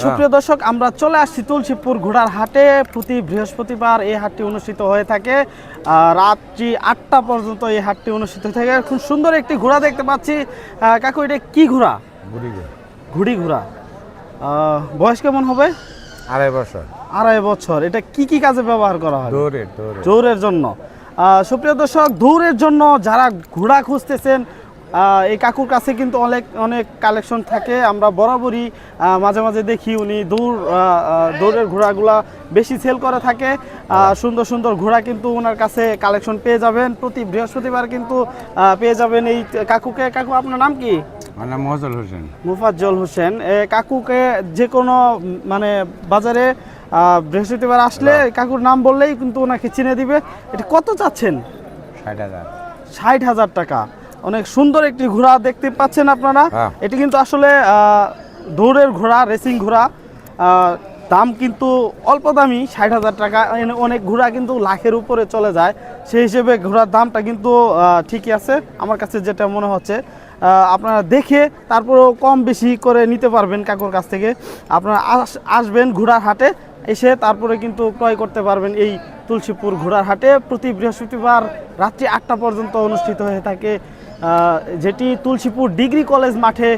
সুপ্রিয় দর্শক, আমরা চলে আসছি তুলসীপুর ঘোড়ার হাটে। প্রতি বৃহস্পতিবার এই হাটটি অনুষ্ঠিত হয়ে থাকে। রাত্রি 8টা পর্যন্ত এই হাটটি অনুষ্ঠিত হয়ে থাকে। খুব সুন্দর একটি ঘোড়া দেখতে পাচ্ছি। কাকু, এটা কি ঘোড়া? ঘুড়ি ঘোড়া। বয়স কেমন হবে? 2.5 বছর। 2.5 বছর। এটা কি কি কাজে ব্যবহার করা হয়? দৌড়ের জন্য। সুপ্রিয় দর্শক, দৌড়ের জন্য যারা ঘোড়া খুঁজতেছেন, এই কাকুর কাছে কিন্তু অনেক কালেকশন থাকে। আমরা বরাবরই মাঝে মাঝে দেখি উনি দৌড়ের ঘোড়াগুলা বেশি সেল করে থাকে। সুন্দর সুন্দর ঘোড়া কিন্তু ওনার কাছে কালেকশন পেয়ে যাবেন। প্রতি বৃহস্পতিবার কিন্তু পেয়ে যাবেন এই কাকুকে। কাকু, আপনার নাম কি? আমার নাম মোফাজ্জল হোসেন। মোফাজ্জল হোসেন। কাকুকে যে কোনো মানে বাজারে বৃহস্পতিবার আসলে কাকুর নাম বললেই কিন্তু ওনাকে চিনে দিবে। এটা কত চাচ্ছেন? 60,000। 60,000 টাকা। অনেক সুন্দর একটি ঘোড়া দেখতে পাচ্ছেন আপনারা। এটি কিন্তু আসলে দৌড়ের ঘোড়া, রেসিং ঘোড়া। দাম কিন্তু অল্প দামি, 60,000 টাকা। অনেক ঘোড়া কিন্তু লাখের উপরে চলে যায়। সেই হিসেবে ঘোড়ার দামটা কিন্তু ঠিকই আছে আমার কাছে যেটা মনে হচ্ছে। আপনারা দেখে তারপরেও কম বেশি করে নিতে পারবেন কাকুর কাছ থেকে। আপনারা আসবেন ঘোড়ার হাটে, এসে তারপরে কিন্তু ক্রয় করতে পারবেন এই তুলসীপুর ঘোড়ার হাটে। প্রতি বৃহস্পতিবার রাত্রি 8টা পর্যন্ত অনুষ্ঠিত হয়ে থাকে, যেটি তুলসীপুর ডিগ্রি কলেজ মাঠে।